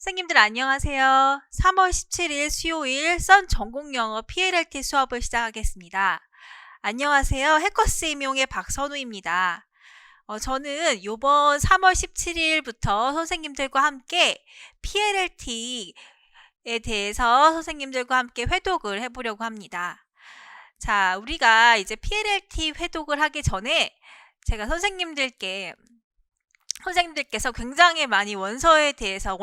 선생님들 안녕하세요. 3월 17일 수요일 선 전공영어 PLLT 수업을 시작하겠습니다. 안녕하세요. 해커스 임용의 박선우입니다. 저는 이번 3월 17일부터 선생님들과 함께 PLLT에 대해서 선생님들과 함께 회독을 해보려고 합니다. 자, 우리가 이제 PLLT 회독을 하기 전에 제가 선생님들께서 굉장히 많이 원서에 대해서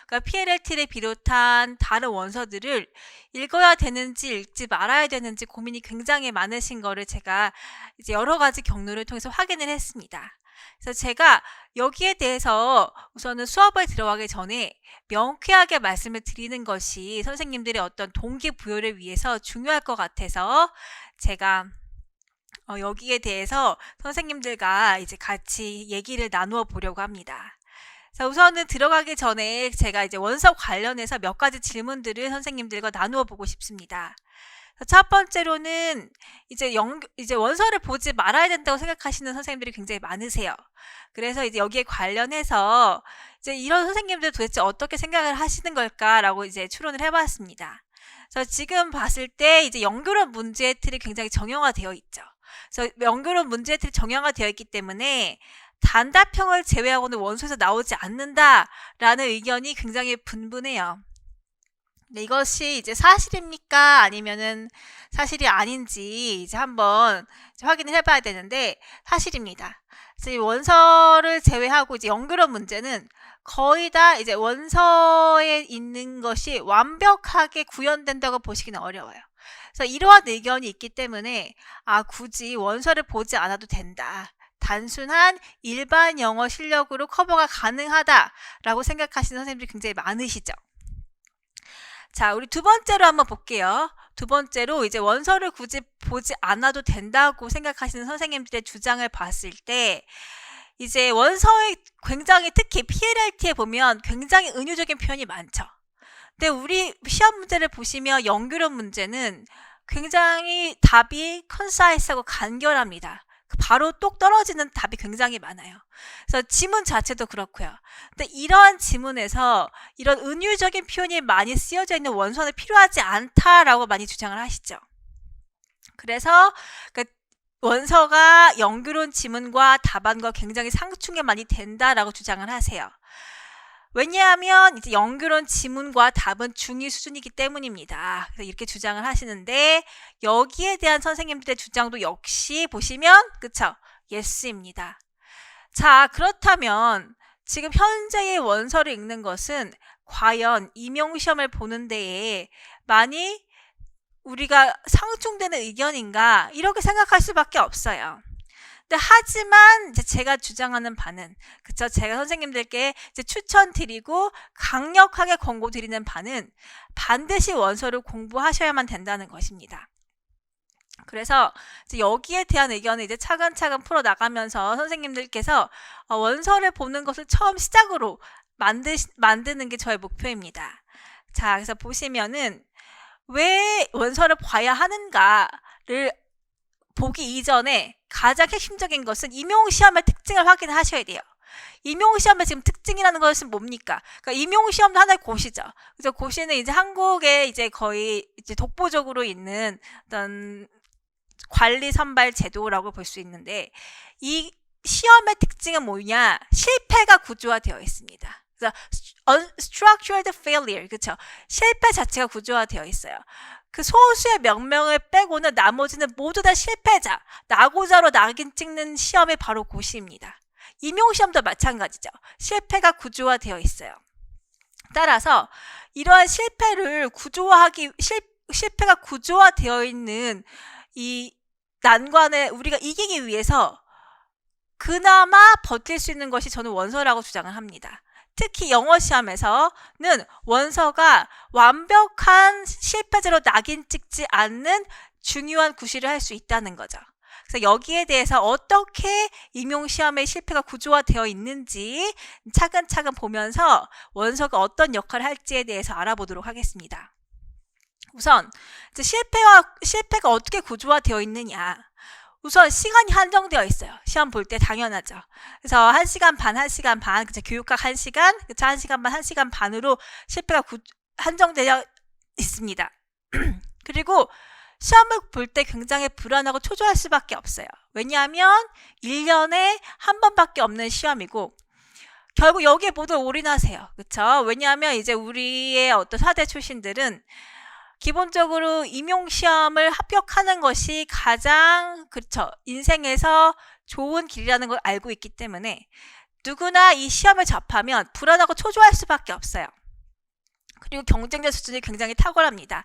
그러니까 PLLT를 비롯한 다른 원서들을 읽어야 되는지 읽지 말아야 되는지 고민이 굉장히 많으신 거를 제가 이제 여러 가지 경로를 통해서 확인을 했습니다. 그래서 제가 여기에 대해서 우선은 수업에 들어가기 전에 명쾌하게 말씀을 드리는 것이 선생님들의 어떤 동기부여를 위해서 중요할 것 같아서 제가 여기에 대해서 선생님들과 이제 같이 얘기를 나누어 보려고 합니다. 자, 우선은 들어가기 전에 제가 이제 원서 관련해서 몇 가지 질문들을 선생님들과 나누어 보고 싶습니다. 첫 번째로는 이제 원서를 보지 말아야 된다고 생각하시는 선생님들이 굉장히 많으세요. 그래서 이제 여기에 관련해서 이제 이런 선생님들 도대체 어떻게 생각을 하시는 걸까라고 이제 추론을 해봤습니다. 그래서 지금 봤을 때 이제 연결원 문제의 틀이 굉장히 정형화되어 있죠. 그래서 연결원 문제의 틀이 정형화되어 있기 때문에 단답형을 제외하고는 원서에서 나오지 않는다라는 의견이 굉장히 분분해요. 근데 이것이 이제 사실입니까? 아니면은 사실이 아닌지 이제 한번 확인을 해봐야 되는데 사실입니다. 그래서 이 원서를 제외하고 이제 연결원 문제는 거의 다 이제 원서에 있는 것이 완벽하게 구현된다고 보시기는 어려워요. 그래서 이러한 의견이 있기 때문에 굳이 원서를 보지 않아도 된다. 단순한 일반 영어 실력으로 커버가 가능하다라고 생각하시는 선생님들이 굉장히 많으시죠. 자, 우리 두 번째로 한번 볼게요. 두 번째로 이제 원서를 굳이 보지 않아도 된다고 생각하시는 선생님들의 주장을 봤을 때 이제 원서에 굉장히 특히 PLLT에 보면 굉장히 은유적인 표현이 많죠. 근데 우리 시험 문제를 보시면 연결원 문제는 굉장히 답이 컨사이스하고 간결합니다. 바로 똑 떨어지는 답이 굉장히 많아요. 그래서 지문 자체도 그렇고요. 근데 이러한 지문에서 이런 은유적인 표현이 많이 쓰여져 있는 원서는 필요하지 않다라고 많이 주장을 하시죠. 그래서 원서가 연결원 지문과 답안과 굉장히 상충이 많이 된다라고 주장을 하세요. 왜냐하면 이제 연결원 지문과 답은 중2 수준이기 때문입니다. 그래서 이렇게 주장을 하시는데 여기에 대한 선생님들의 주장도 역시 보시면 그쵸? 예스입니다. 자, 그렇다면 지금 현재의 원서를 읽는 것은 과연 임용시험을 보는 데에 많이 우리가 상충되는 의견인가 이렇게 생각할 수밖에 없어요. 근데 하지만 이제 제가 주장하는 바는 그쵸? 제가 선생님들께 이제 추천드리고 강력하게 권고드리는 바는 반드시 원서를 공부하셔야만 된다는 것입니다. 그래서 이제 여기에 대한 의견을 이제 차근차근 풀어나가면서 선생님들께서 원서를 보는 것을 처음 시작으로 만드는 게 저의 목표입니다. 자, 그래서 보시면은 왜 원서를 봐야 하는가를 보기 이전에 가장 핵심적인 것은 임용시험의 특징을 확인하셔야 돼요. 임용시험의 지금 특징이라는 것은 뭡니까? 그러니까 임용시험도 하나의 고시죠. 그래서 고시는 이제 한국에 이제 거의 이제 독보적으로 있는 어떤 관리 선발 제도라고 볼 수 있는데 이 시험의 특징은 뭐냐? 실패가 구조화되어 있습니다. 그래서 unstructured failure, 그렇죠? 실패 자체가 구조화되어 있어요. 그 소수의 명명을 빼고는 나머지는 모두 다 실패자, 낙오자로 낙인 찍는 시험이 바로 고시입니다. 임용시험도 마찬가지죠. 실패가 구조화되어 있어요. 따라서 이러한 실패가 구조화되어 있는 이 난관을 우리가 이기기 위해서 그나마 버틸 수 있는 것이 저는 원서라고 주장을 합니다. 특히 영어 시험에서는 원서가 완벽한 실패자로 낙인 찍지 않는 중요한 구실을 할 수 있다는 거죠. 그래서 여기에 대해서 어떻게 임용시험의 실패가 구조화되어 있는지 차근차근 보면서 원서가 어떤 역할을 할지에 대해서 알아보도록 하겠습니다. 우선 실패가 어떻게 구조화되어 있느냐. 우선 시간이 한정되어 있어요. 시험 볼 때 당연하죠. 그래서 1시간 반, 1시간 반, 그쵸? 교육학 1시간, 그쵸? 1시간 반, 1시간 반으로 실패가 한정되어 있습니다. 그리고 시험을 볼 때 굉장히 불안하고 초조할 수밖에 없어요. 왜냐하면 1년에 한 번밖에 없는 시험이고 결국 여기에 모두 올인하세요. 그쵸? 왜냐하면 이제 우리의 어떤 사대 출신들은 기본적으로 임용시험을 합격하는 것이 가장 그렇죠. 인생에서 좋은 길이라는 걸 알고 있기 때문에 누구나 이 시험을 접하면 불안하고 초조할 수밖에 없어요. 그리고 경쟁자 수준이 굉장히 탁월합니다.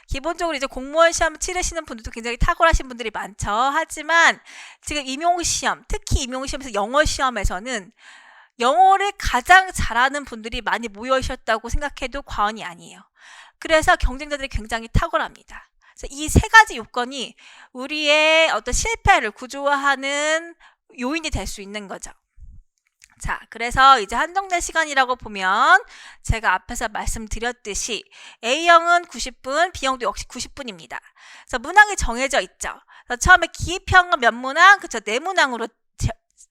기본적으로 이제 공무원 시험 치르시는 분들도 굉장히 탁월하신 분들이 많죠. 하지만 지금 임용시험, 특히 임용시험에서 영어 시험에서는 영어를 가장 잘하는 분들이 많이 모여 있었다고 생각해도 과언이 아니에요. 그래서 경쟁자들이 굉장히 탁월합니다. 그래서 이 세 가지 요건이 우리의 어떤 실패를 구조화하는 요인이 될 수 있는 거죠. 자, 그래서 이제 한정된 시간이라고 보면 제가 앞에서 말씀드렸듯이 A형은 90분, B형도 역시 90분입니다. 그래서 문항이 정해져 있죠. 그래서 처음에 기입형은 몇 문항, 그쵸, 4문항으로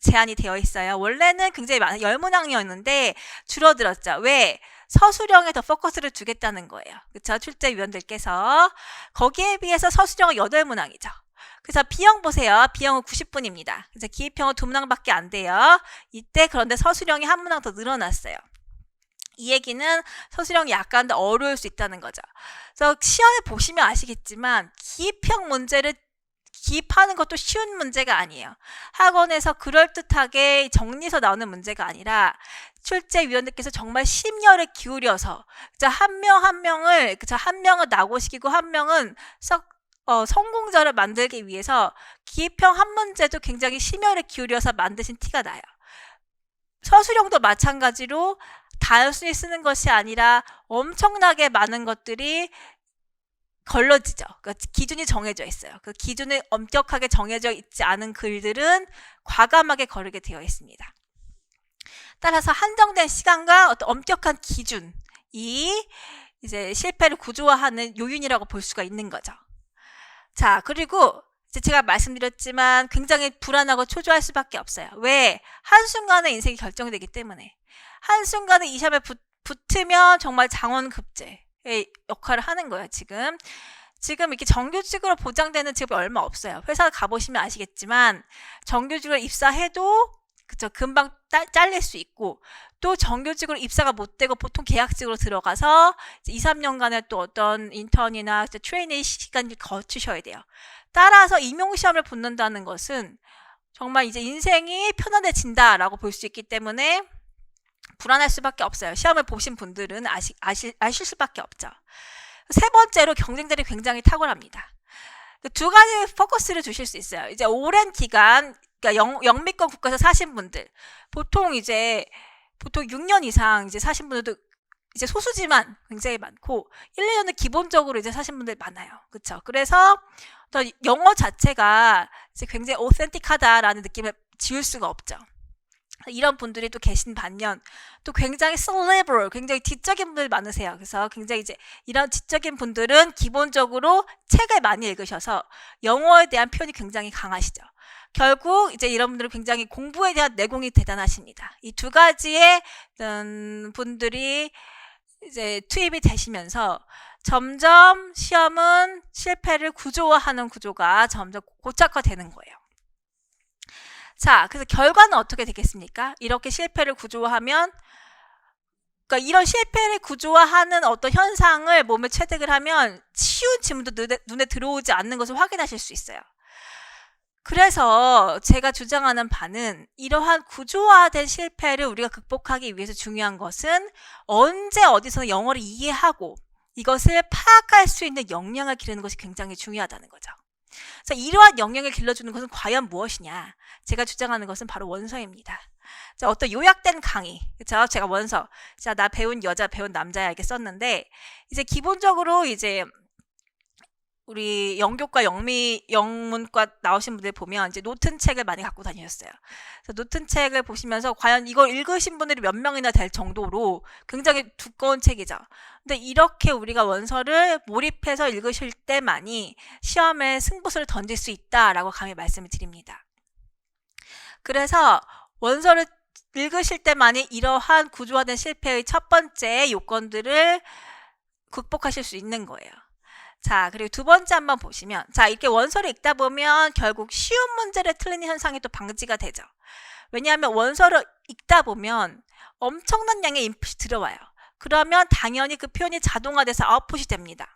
제한이 되어 있어요. 원래는 굉장히 많은 10문항이었는데 줄어들었죠. 왜? 서술형에 더 포커스를 주겠다는 거예요. 그쵸? 출제위원들께서. 거기에 비해서 서술형은 8문항이죠. 그래서 B형 보세요. B형은 90분입니다. 그래서 기입형은 2문항밖에 안 돼요. 이때 그런데 서술형이 1문항 더 늘어났어요. 이 얘기는 서술형이 약간 더 어려울 수 있다는 거죠. 그래서 시험에 보시면 아시겠지만 기입형 문제를 기입하는 것도 쉬운 문제가 아니에요. 학원에서 그럴듯하게 정리해서 나오는 문제가 아니라 출제위원들께서 정말 심혈을 기울여서 한 명 한 명을 한 명은 낙오시키고 한 명은 성공자를 만들기 위해서 기입형 한 문제도 굉장히 심혈을 기울여서 만드신 티가 나요. 서술형도 마찬가지로 단순히 쓰는 것이 아니라 엄청나게 많은 것들이 걸러지죠. 그러니까 기준이 정해져 있어요. 그 기준이 엄격하게 정해져 있지 않은 글들은 과감하게 거르게 되어 있습니다. 따라서 한정된 시간과 어떤 엄격한 기준이 이제 실패를 구조화하는 요인이라고 볼 수가 있는 거죠. 자, 그리고 이제 제가 말씀드렸지만 굉장히 불안하고 초조할 수밖에 없어요. 왜? 한순간에 인생이 결정되기 때문에. 한순간에 이 시험에 붙으면 정말 장원급제의 역할을 하는 거예요, 지금 이렇게 정규직으로 보장되는 직업이 얼마 없어요. 회사 가보시면 아시겠지만 정규직으로 입사해도 그쵸, 금방 잘릴 수 있고 또 정규직으로 입사가 못 되고 보통 계약직으로 들어가서 2, 3년간의 또 어떤 인턴이나 트레이닝 시간을 거치셔야 돼요. 따라서 임용시험을 붙는다는 것은 정말 이제 인생이 편안해진다라고 볼 수 있기 때문에 불안할 수밖에 없어요. 시험을 보신 분들은 아실 수밖에 없죠. 세 번째로 경쟁들이 굉장히 탁월합니다. 두 가지 포커스를 주실 수 있어요. 이제 오랜 기간, 그러니까 영미권 국가에서 사신 분들, 보통 6년 이상 이제 사신 분들도 이제 소수지만 굉장히 많고 1, 2년은 기본적으로 이제 사신 분들 많아요. 그렇죠? 그래서 영어 자체가 이제 굉장히 오센틱하다라는 느낌을 지울 수가 없죠. 이런 분들이 또 계신 반면 또 굉장히 cerebral, 굉장히 지적인 분들 많으세요. 그래서 굉장히 이제 이런 지적인 분들은 기본적으로 책을 많이 읽으셔서 영어에 대한 표현이 굉장히 강하시죠. 결국 이제 이런 분들은 굉장히 공부에 대한 내공이 대단하십니다. 이 두 가지의 분들이 이제 투입이 되시면서 점점 시험은 실패를 구조화하는 구조가 점점 고착화되는 거예요. 자, 그래서 결과는 어떻게 되겠습니까? 이렇게 실패를 구조화하면, 그러니까 이런 실패를 구조화하는 어떤 현상을 몸에 체득을 하면 쉬운 질문도 눈에 들어오지 않는 것을 확인하실 수 있어요. 그래서 제가 주장하는 바는 이러한 구조화된 실패를 우리가 극복하기 위해서 중요한 것은 언제 어디서는 영어를 이해하고 이것을 파악할 수 있는 역량을 기르는 것이 굉장히 중요하다는 거죠. 그래서 이러한 역량을 길러주는 것은 과연 무엇이냐? 제가 주장하는 것은 바로 원서입니다. 자, 어떤 요약된 강의, 그렇죠? 제가 원서, 자, 나 배운 여자, 배운 남자야 이렇게 썼는데 이제 기본적으로 이제 우리 영교과 영문과 나오신 분들 보면 이제 노튼 책을 많이 갖고 다니셨어요. 그래서 노튼 책을 보시면서 과연 이걸 읽으신 분들이 몇 명이나 될 정도로 굉장히 두꺼운 책이죠. 근데 이렇게 우리가 원서를 몰입해서 읽으실 때만이 시험에 승부수를 던질 수 있다라고 감히 말씀을 드립니다. 그래서 원서를 읽으실 때만이 이러한 구조화된 실패의 첫 번째 요건들을 극복하실 수 있는 거예요. 자, 그리고 두 번째 한번 보시면, 자, 이렇게 원서를 읽다 보면 결국 쉬운 문제를 틀리는 현상이 또 방지가 되죠. 왜냐하면 원서를 읽다 보면 엄청난 양의 인풋이 들어와요. 그러면 당연히 그 표현이 자동화돼서 아웃풋이 됩니다.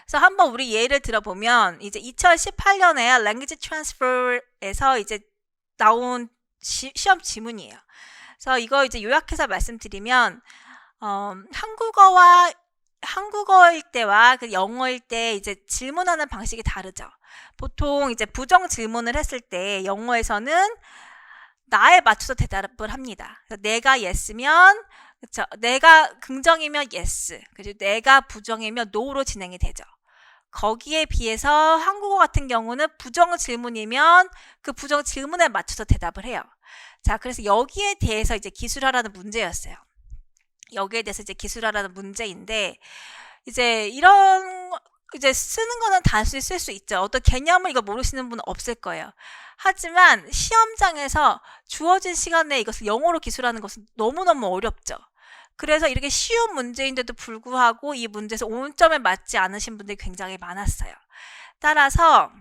그래서 한번 우리 예를 들어보면, 이제 2018년에 Language Transfer에서 이제 나온 시험 지문이에요. 그래서 이거 이제 요약해서 말씀드리면, 한국어일 때와 그 영어일 때 이제 질문하는 방식이 다르죠. 보통 이제 부정 질문을 했을 때 영어에서는 나에 맞춰서 대답을 합니다. 그래서 내가 yes면, 그쵸? 내가 긍정이면 yes, 그리고 내가 부정이면 no로 진행이 되죠. 거기에 비해서 한국어 같은 경우는 부정 질문이면 그 부정 질문에 맞춰서 대답을 해요. 자, 그래서 여기에 대해서 이제 기술하라는 문제였어요. 여기에 대해서 이제 기술하라는 문제인데, 이제 이제 쓰는 거는 단순히 쓸 수 있죠. 어떤 개념을 이거 모르시는 분은 없을 거예요. 하지만 시험장에서 주어진 시간에 이것을 영어로 기술하는 것은 너무너무 어렵죠. 그래서 이렇게 쉬운 문제인데도 불구하고 이 문제에서 5점에 맞지 않으신 분들이 굉장히 많았어요. 따라서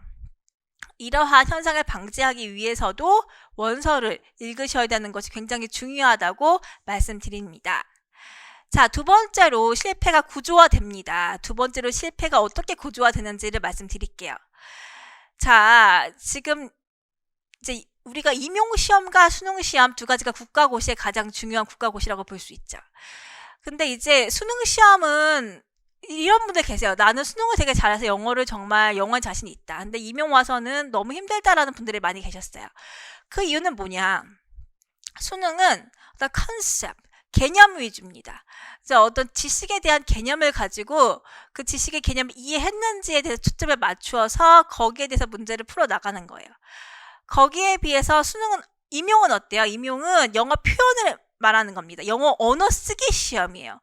이러한 현상을 방지하기 위해서도 원서를 읽으셔야 되는 것이 굉장히 중요하다고 말씀드립니다. 자, 두 번째로 실패가 구조화됩니다. 두 번째로 실패가 어떻게 구조화되는지를 말씀드릴게요. 자, 지금 이제 우리가 임용시험과 수능시험 두 가지가 국가고시의 가장 중요한 국가고시라고 볼 수 있죠. 근데 이제 수능시험은 이런 분들 계세요. 나는 수능을 되게 잘해서 영어에 자신이 있다. 근데 임용 와서는 너무 힘들다라는 분들이 많이 계셨어요. 그 이유는 뭐냐? 수능은 어떤 컨셉, 개념 위주입니다. 그래서 어떤 지식에 대한 개념을 가지고 그 지식의 개념을 이해했는지에 대해서 초점을 맞추어서 거기에 대해서 문제를 풀어나가는 거예요. 거기에 비해서 임용은 어때요? 임용은 영어 표현을 말하는 겁니다. 영어 언어 쓰기 시험이에요.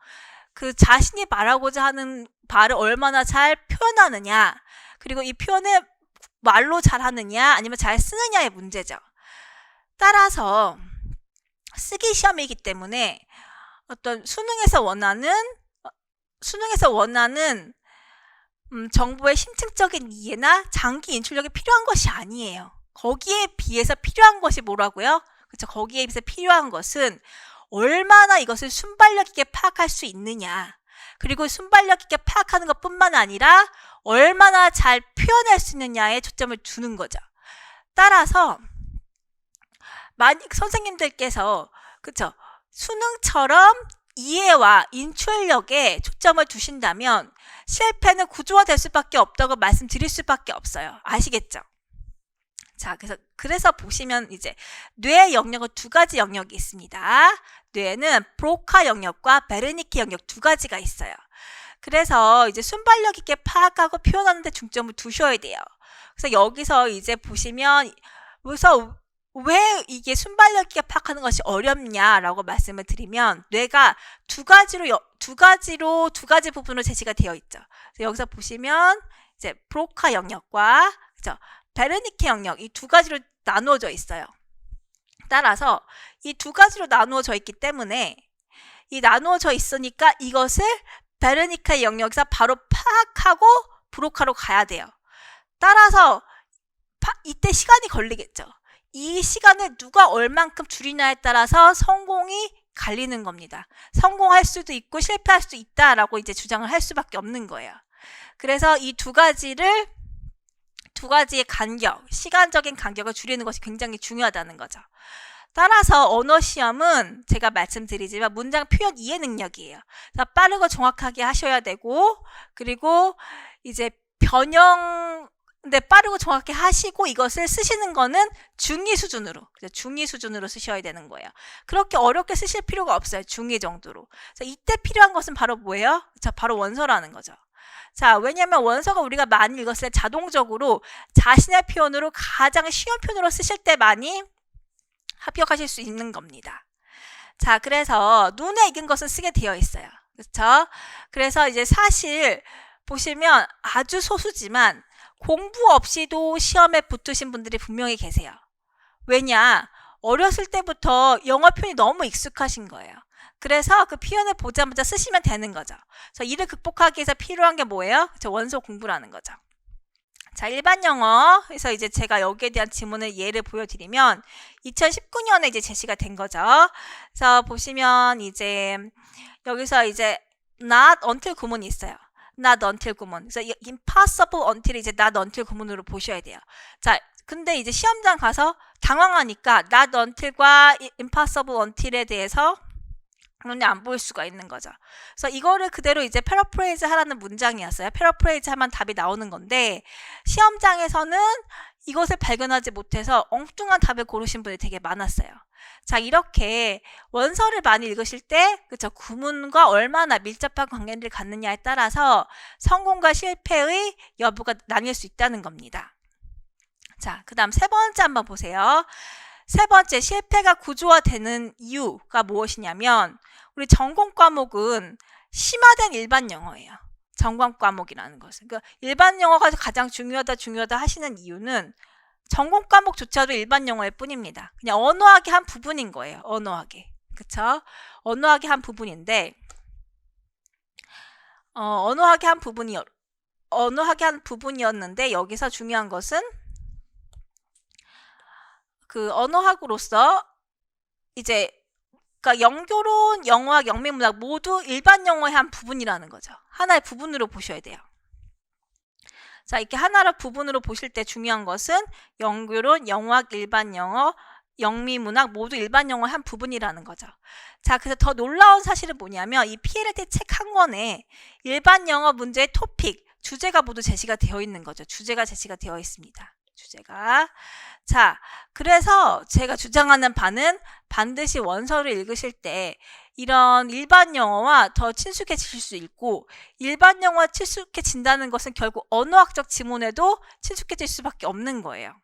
그 자신이 말하고자 하는 말을 얼마나 잘 표현하느냐, 그리고 이 표현을 말로 잘하느냐 아니면 잘 쓰느냐의 문제죠. 따라서 쓰기 시험이기 때문에 어떤 수능에서 원하는 정보의 심층적인 이해나 장기 인출력이 필요한 것이 아니에요. 거기에 비해서 필요한 것이 뭐라고요? 그렇죠. 거기에 비해서 필요한 것은 얼마나 이것을 순발력 있게 파악할 수 있느냐, 그리고 순발력 있게 파악하는 것뿐만 아니라 얼마나 잘 표현할 수 있느냐에 초점을 두는 거죠. 따라서 선생님들께서 그렇죠, 수능처럼 이해와 인출력에 초점을 두신다면 실패는 구조화될 수밖에 없다고 말씀드릴 수밖에 없어요. 아시겠죠? 자, 그래서 보시면 이제 뇌의 영역은 두 가지 영역이 있습니다. 뇌에는 브로카 영역과 베르니케 영역 두 가지가 있어요. 그래서 이제 순발력 있게 파악하고 표현하는 데 중점을 두셔야 돼요. 그래서 여기서 이제 보시면 왜 이게 순발력 있게 파악하는 것이 어렵냐라고 말씀을 드리면, 뇌가 두 가지 부분으로 제시가 되어 있죠. 그래서 여기서 보시면 이제 브로카 영역과 그죠, 베르니케 영역, 이 두 가지로 나누어져 있어요. 따라서 이 두 가지로 나누어져 있기 때문에 이 나누어져 있으니까 이것을 베르니케 영역에서 바로 파악하고 브로카로 가야 돼요. 따라서 이때 시간이 걸리겠죠. 이 시간을 누가 얼만큼 줄이냐에 따라서 성공이 갈리는 겁니다. 성공할 수도 있고 실패할 수도 있다라고 이제 주장을 할 수밖에 없는 거예요. 그래서 이 두 가지의 시간적인 간격을 줄이는 것이 굉장히 중요하다는 거죠. 따라서 언어 시험은 제가 말씀드리지만 문장 표현 이해 능력이에요. 빠르고 정확하게 하셔야 되고, 그리고 이제 근데 빠르고 정확히 하시고 이것을 쓰시는 거는 중2 수준으로 쓰셔야 되는 거예요. 그렇게 어렵게 쓰실 필요가 없어요. 중2 정도로. 그래서 이때 필요한 것은 바로 뭐예요? 바로 원서라는 거죠. 자, 왜냐면 원서가 우리가 많이 읽었을 때 자동적으로 자신의 표현으로 가장 쉬운 표현으로 쓰실 때 많이 합격하실 수 있는 겁니다. 자, 그래서 눈에 익은 것은 쓰게 되어 있어요. 그렇죠? 그래서 이제 사실 보시면 아주 소수지만 공부 없이도 시험에 붙으신 분들이 분명히 계세요. 왜냐? 어렸을 때부터 영어 표현이 너무 익숙하신 거예요. 그래서 그 표현을 보자마자 쓰시면 되는 거죠. 그래서 이를 극복하기 위해서 필요한 게 뭐예요? 원서 공부라는 거죠. 자, 일반 영어에서 이제 제가 여기에 대한 지문을 예를 보여드리면 2019년에 이제 제시가 된 거죠. 그래서 보시면 이제 여기서 이제 not until 구문이 있어요. not until 구문. 그래서 impossible until 이제 not until 구문으로 보셔야 돼요. 자, 근데 이제 시험장 가서 당황하니까 not until과 impossible until에 대해서 눈에 안 보일 수가 있는 거죠. 그래서 이거를 그대로 이제 패러프레이즈 하라는 문장이었어요. 패러프레이즈 하면 답이 나오는 건데 시험장에서는 이것을 발견하지 못해서 엉뚱한 답을 고르신 분이 되게 많았어요. 자, 이렇게 원서를 많이 읽으실 때 그쵸, 구문과 얼마나 밀접한 관계를 갖느냐에 따라서 성공과 실패의 여부가 나뉠 수 있다는 겁니다. 자, 그 다음 세 번째 한번 보세요. 세 번째, 실패가 구조화되는 이유가 무엇이냐면 우리 전공 과목은 심화된 일반 영어예요. 전공 과목이라는 것은. 그러니까 일반 영어가 가장 중요하다 하시는 이유는 전공 과목조차도 일반 영어일 뿐입니다. 그냥 언어학의 한 부분인 거예요. 언어학의. 그쵸? 언어학의 한 부분인데 언어학의 한 부분이었는데 여기서 중요한 것은 그 언어학으로서 이제 그러니까 영교론, 영어학, 영미문학 모두 일반 영어의 한 부분이라는 거죠. 하나의 부분으로 보셔야 돼요. 자, 이렇게 하나의 부분으로 보실 때 중요한 것은 영교론, 영어학, 일반 영어, 영미문학 모두 일반 영어의 한 부분이라는 거죠. 자, 그래서 더 놀라운 사실은 뭐냐면 이 PLT 책 한 권에 일반 영어 문제의 토픽, 주제가 모두 제시가 되어 있는 거죠. 주제가 제시가 되어 있습니다. 주제가. 자, 그래서 제가 주장하는 바는 반드시 원서를 읽으실 때 이런 일반 영어와 더 친숙해질 수 있고 일반 영어와 친숙해진다는 것은 결국 언어학적 지문에도 친숙해질 수밖에 없는 거예요.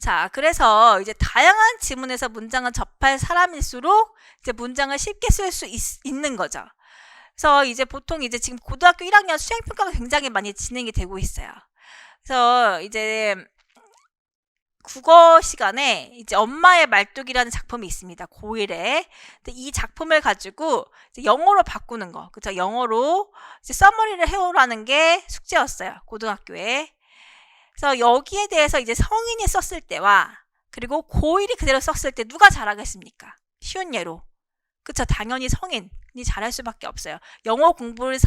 자, 그래서 이제 다양한 지문에서 문장을 접할 사람일수록 이제 문장을 쉽게 쓸 수 있는 거죠. 그래서 이제 보통 이제 지금 고등학교 1학년 수행평가가 굉장히 많이 진행이 되고 있어요. 그래서 이제 국어 시간에 이제 엄마의 말뚝이라는 작품이 있습니다. 고1에. 근데 이 작품을 가지고 이제 영어로 바꾸는 거. 그쵸? 영어로 이제 서머리를 해오라는 게 숙제였어요. 고등학교에. 그래서 여기에 대해서 이제 성인이 썼을 때와 그리고 고1이 그대로 썼을 때 누가 잘하겠습니까? 쉬운 예로. 그쵸? 당연히 성인이 잘할 수밖에 없어요. 영어 공부를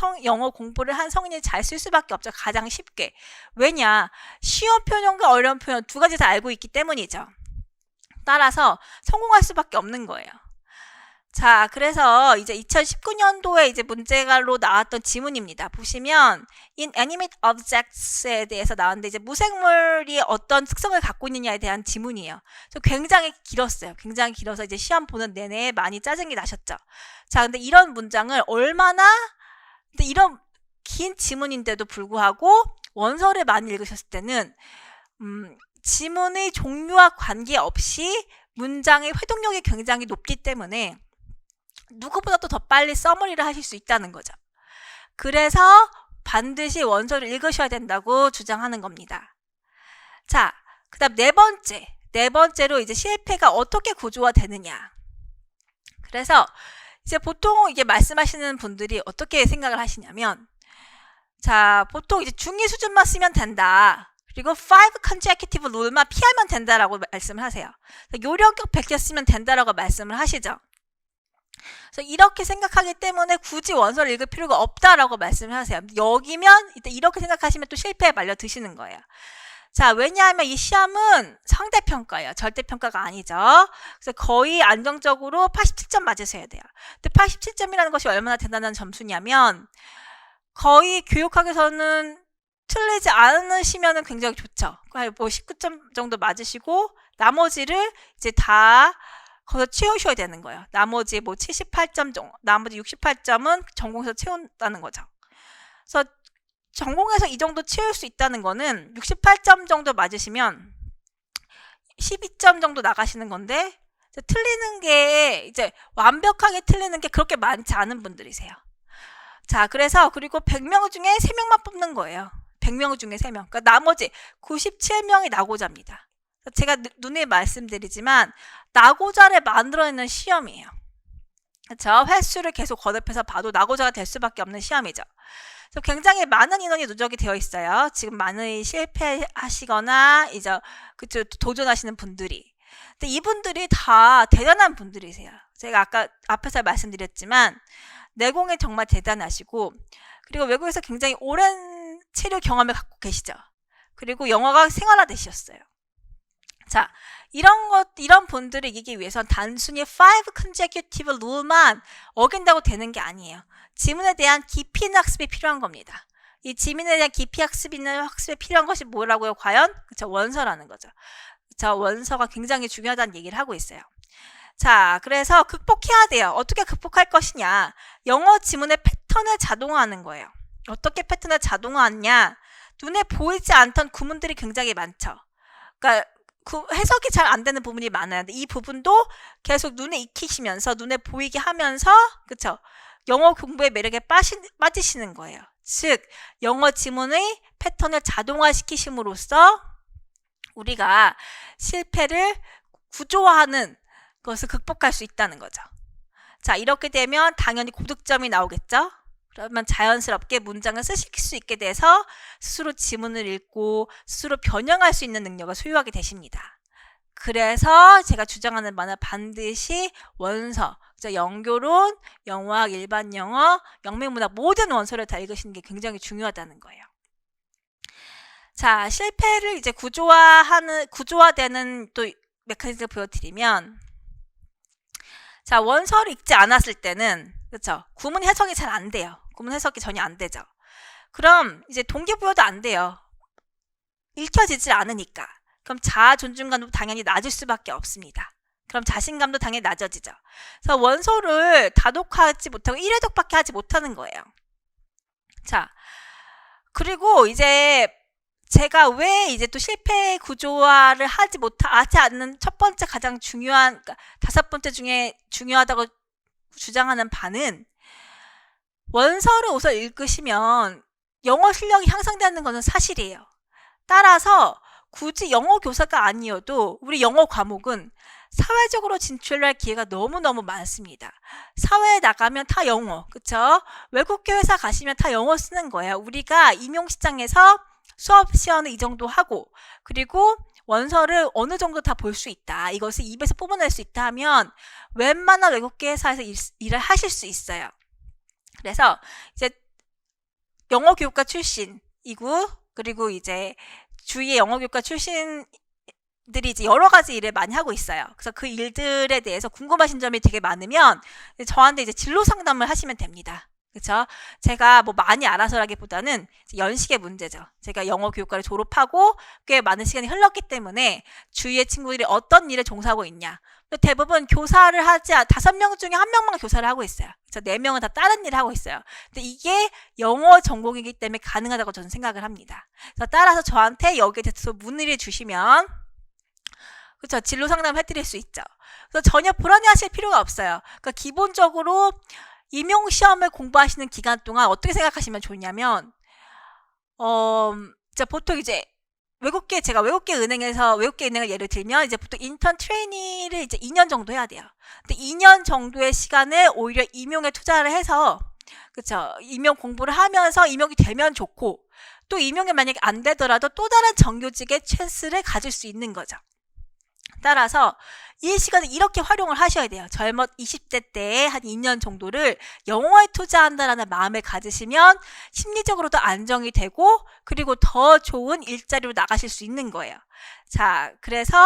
한 성인이 잘 쓸 수밖에 없죠. 가장 쉽게. 왜냐? 쉬운 표현과 어려운 표현 두 가지 다 알고 있기 때문이죠. 따라서 성공할 수밖에 없는 거예요. 자, 그래서 이제 2019년도에 이제 문제가로 나왔던 지문입니다. 보시면 inanimate objects에 대해서 나왔는데 이제 무생물이 어떤 특성을 갖고 있느냐에 대한 지문이에요. 그래서 굉장히 길었어요. 굉장히 길어서 이제 시험 보는 내내 많이 짜증이 나셨죠. 자, 근데 이런 문장을 근데 이런 긴 지문인데도 불구하고 원서를 많이 읽으셨을 때는 지문의 종류와 관계없이 문장의 회동력이 굉장히 높기 때문에 누구보다도 더 빨리 서머리를 하실 수 있다는 거죠. 그래서 반드시 원서를 읽으셔야 된다고 주장하는 겁니다. 자, 그 다음 네 번째로 이제 실패가 어떻게 구조화되느냐. 그래서 이제 보통 이게 말씀하시는 분들이 어떻게 생각을 하시냐면, 자, 보통 이제 중2 수준만 쓰면 된다. 그리고 5 consecutive rule만 피하면 된다라고 말씀을 하세요. 요령격 100개 쓰면 된다라고 말씀을 하시죠. 그래서 이렇게 생각하기 때문에 굳이 원서를 읽을 필요가 없다라고 말씀을 하세요. 여기면 이렇게 생각하시면 또 실패에 말려 드시는 거예요. 자, 왜냐하면 이 시험은 상대평가예요. 절대평가가 아니죠. 그래서 거의 안정적으로 87점 맞으셔야 돼요. 근데 87점이라는 것이 얼마나 대단한 점수냐면 거의 교육학에서는 틀리지 않으시면 굉장히 좋죠. 뭐 19점 정도 맞으시고 나머지를 이제 다 거기서 채우셔야 되는 거예요. 나머지 뭐 78점 정도, 나머지 68점은 전공에서 채운다는 거죠. 그래서 전공에서 이 정도 치울 수 있다는 거는 68점 정도 맞으시면 12점 정도 나가시는 건데, 틀리는 게 이제 완벽하게 틀리는 게 그렇게 많지 않은 분들이세요. 자, 그래서 그리고 100명 중에 3명만 뽑는 거예요. 100명 중에 3명. 그러니까 나머지 97명이 나고자입니다. 제가 눈에 말씀드리지만 나고자를 만들어내는 시험이에요. 그렇죠? 횟수를 계속 거듭해서 봐도 나고자가 될 수밖에 없는 시험이죠. 그래서 굉장히 많은 인원이 누적이 되어 있어요. 지금 많이 실패하시거나 이제 그쵸, 도전하시는 분들이. 근데 이분들이 다 대단한 분들이세요. 제가 아까 앞에서 말씀드렸지만 내공이 정말 대단하시고, 그리고 외국에서 굉장히 오랜 체류 경험을 갖고 계시죠. 그리고 영어가 생활화되셨어요. 자, 이런 분들을 이기기 위해선 단순히 5 consecutive rule만 어긴다고 되는 게 아니에요. 지문에 대한 깊이 있는 학습이 필요한 겁니다. 이 지문에 대한 깊이 있는 학습에 필요한 것이 뭐라고요? 과연? 그쵸, 원서라는 거죠. 그쵸, 원서가 굉장히 중요하다는 얘기를 하고 있어요. 자, 그래서 극복해야 돼요. 어떻게 극복할 것이냐? 영어 지문의 패턴을 자동화하는 거예요. 어떻게 패턴을 자동화하냐? 눈에 보이지 않던 구문들이 굉장히 많죠. 그러니까 해석이 잘 안 되는 부분이 많아요. 근데 이 부분도 계속 눈에 익히시면서 눈에 보이게 하면서, 그쵸? 영어 공부의 매력에 빠지시는 거예요. 즉, 영어 지문의 패턴을 자동화시키심으로써 우리가 실패를 구조화하는 것을 극복할 수 있다는 거죠. 자, 이렇게 되면 당연히 고득점이 나오겠죠? 그러면 자연스럽게 문장을 쓰실 수 있게 돼서 스스로 지문을 읽고 스스로 변형할 수 있는 능력을 소유하게 되십니다. 그래서 제가 주장하는 바는 반드시 원서, 영교론, 영어학, 일반 영어, 영문문학 모든 원서를 다 읽으시는 게 굉장히 중요하다는 거예요. 자, 실패를 이제 구조화되는 또 메커니즘을 보여드리면, 자, 원서를 읽지 않았을 때는, 그쵸? 구문 해석이 잘 안 돼요. 구문 해석이 전혀 안 되죠. 그럼 이제 동기부여도 안 돼요. 읽혀지지 않으니까. 그럼 자아 존중감도 당연히 낮을 수밖에 없습니다. 그럼 자신감도 당연히 낮아지죠. 그래서 원서를 다독하지 못하고 1회독밖에 하지 못하는 거예요. 자, 그리고 이제 제가 왜 이제 또 실패 구조화를 하지 않는 첫 번째 가장 중요한, 그러니까 5번째 중에 중요하다고 주장하는 바는, 원서를 우선 읽으시면 영어 실력이 향상되는 것은 사실이에요. 따라서 굳이 영어 교사가 아니어도 우리 영어 과목은 사회적으로 진출할 기회가 너무너무 많습니다. 사회에 나가면 다 영어, 그쵸? 외국계 회사 가시면 다 영어 쓰는 거예요. 우리가 임용시장에서 수업 시간을 이 정도 하고, 그리고 원서를 어느 정도 다 볼 수 있다. 이것을 입에서 뽑아낼 수 있다 하면 웬만한 외국계 회사에서 일을 하실 수 있어요. 그래서 이제 영어 교육과 출신이고, 그리고 이제 주위의 영어 교육과 출신들이 이제 여러 가지 일을 많이 하고 있어요. 그래서 그 일들에 대해서 궁금하신 점이 되게 많으면 저한테 이제 진로 상담을 하시면 됩니다. 그렇죠? 제가 뭐 많이 알아서라기보다는 연식의 문제죠. 제가 영어 교육과를 졸업하고 꽤 많은 시간이 흘렀기 때문에 주위의 친구들이 어떤 일에 종사하고 있냐. 대부분 교사를 하지 5명 중에 1명만 교사를 하고 있어요. 그래서 4명은 다 다른 일을 하고 있어요. 근데 이게 영어 전공이기 때문에 가능하다고 저는 생각을 합니다. 그래서 따라서 저한테 여기에 대해서 문의를 주시면, 그렇죠, 진로 상담을 해드릴 수 있죠. 그래서 전혀 불안해하실 필요가 없어요. 그러니까 기본적으로 임용시험을 공부하시는 기간 동안 어떻게 생각하시면 좋냐면, 보통 이제 제가 외국계 은행을 예를 들면, 이제 보통 인턴 트레이니를 이제 2년 정도 해야 돼요. 근데 2년 정도의 시간을 오히려 임용에 투자를 해서, 그쵸, 임용 공부를 하면서 임용이 되면 좋고, 또 임용이 만약에 안 되더라도 또 다른 정규직의 찬스를 가질 수 있는 거죠. 따라서 이 시간을 이렇게 활용을 하셔야 돼요. 젊은 20대 때에 한 2년 정도를 영어에 투자한다라는 마음을 가지시면 심리적으로도 안정이 되고, 그리고 더 좋은 일자리로 나가실 수 있는 거예요. 자, 그래서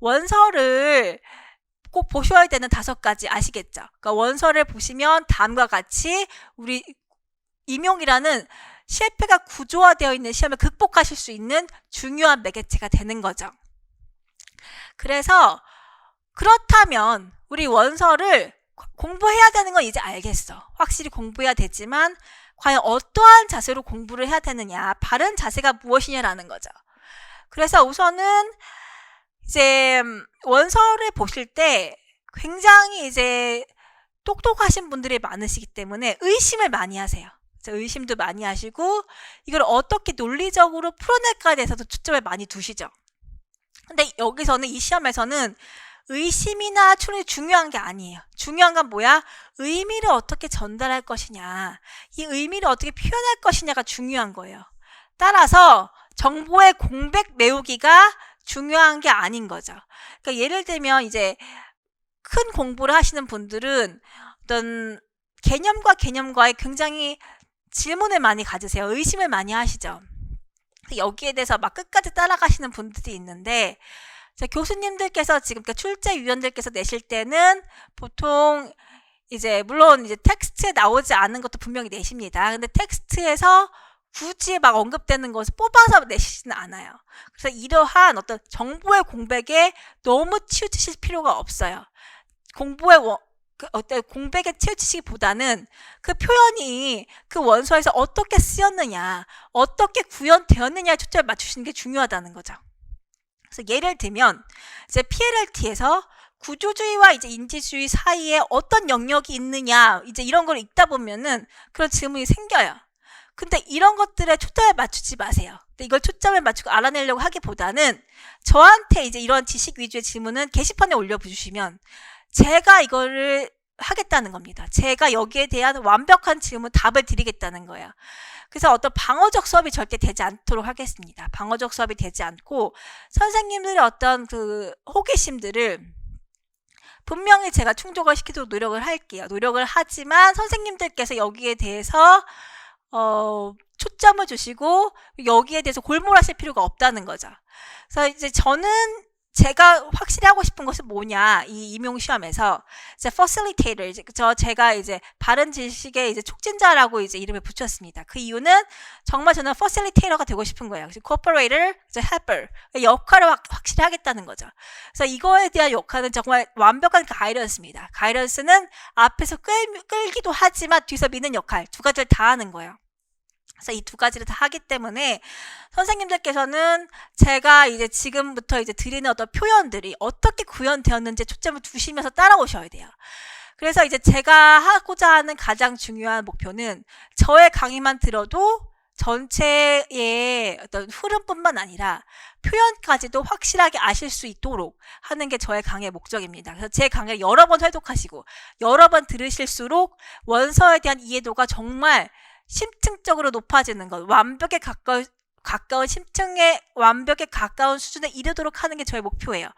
원서를 꼭 보셔야 되는 5가지 아시겠죠? 그러니까 원서를 보시면 다음과 같이 우리 임용이라는 실패가 구조화되어 있는 시험을 극복하실 수 있는 중요한 매개체가 되는 거죠. 그래서 그렇다면 우리 원서를 공부해야 되는 건 이제 알겠어. 확실히 공부해야 되지만 과연 어떠한 자세로 공부를 해야 되느냐, 바른 자세가 무엇이냐라는 거죠. 그래서 우선은 이제 원서를 보실 때 굉장히 이제 똑똑하신 분들이 많으시기 때문에 의심을 많이 하세요. 의심도 많이 하시고 이걸 어떻게 논리적으로 풀어낼까에 대해서도 초점을 많이 두시죠. 근데 여기서는 이 시험에서는 의심이나 추론이 중요한 게 아니에요. 중요한 건 뭐야? 의미를 어떻게 전달할 것이냐, 이 의미를 어떻게 표현할 것이냐가 중요한 거예요. 따라서 정보의 공백 메우기가 중요한 게 아닌 거죠. 그러니까 예를 들면 이제 큰 공부를 하시는 분들은 어떤 개념과 개념과의 굉장히 질문을 많이 가지세요. 의심을 많이 하시죠. 여기에 대해서 막 끝까지 따라가시는 분들이 있는데, 교수님들께서 지금 출제위원들께서 내실 때는 보통 이제 물론 이제 텍스트에 나오지 않은 것도 분명히 내십니다. 근데 텍스트에서 굳이 막 언급되는 것을 뽑아서 내시지는 않아요. 그래서 이러한 어떤 정보의 공백에 너무 치우치실 필요가 없어요. 어떤 공백에 치우치시기보다는 그 표현이 그 원서에서 어떻게 쓰였느냐, 어떻게 구현되었느냐에 초점을 맞추시는 게 중요하다는 거죠. 그래서 예를 들면 이제 PLLT에서 구조주의와 이제 인지주의 사이에 어떤 영역이 있느냐, 이제 이런 걸 읽다 보면은 그런 질문이 생겨요. 근데 이런 것들에 초점을 맞추지 마세요. 근데 이걸 초점을 맞추고 알아내려고 하기보다는 저한테 이제 이런 지식 위주의 질문은 게시판에 올려주시면 제가 이거를 하겠다는 겁니다. 제가 여기에 대한 완벽한 질문 답을 드리겠다는 거예요. 그래서 어떤 방어적 수업이 절대 되지 않도록 하겠습니다. 방어적 수업이 되지 않고 선생님들의 어떤 그 호기심들을 분명히 제가 충족을 시키도록 노력을 할게요. 노력을 하지만 선생님들께서 여기에 대해서 초점을 주시고 여기에 대해서 골몰하실 필요가 없다는 거죠. 그래서 이제 저는 제가 확실히 하고 싶은 것은 뭐냐, 이 임용 시험에서 이제 facilitator, 제가 이제 바른 지식의 이제 촉진자라고 이제 이름을 붙였습니다. 그 이유는 정말 저는 facilitator가 되고 싶은 거예요. cooperator, 이제 helper 역할을 확실히 하겠다는 거죠. 그래서 이거에 대한 역할은 정말 완벽한 가이던스입니다. 가이던스는 앞에서 끌기도 하지만 뒤에서 미는 역할 두 가지를 다 하는 거예요. 그래서 이 두 가지를 다 하기 때문에 선생님들께서는 제가 이제 지금부터 이제 드리는 어떤 표현들이 어떻게 구현되었는지 초점을 두시면서 따라오셔야 돼요. 그래서 이제 제가 하고자 하는 가장 중요한 목표는 저의 강의만 들어도 전체의 어떤 흐름뿐만 아니라 표현까지도 확실하게 아실 수 있도록 하는 게 저의 강의의 목적입니다. 그래서 제 강의를 여러 번 회독하시고 여러 번 들으실수록 원서에 대한 이해도가 정말 심층적으로 높아지는 것, 완벽에 가까운 심층의 완벽에 가까운 수준에 이르도록 하는 게 저의 목표예요.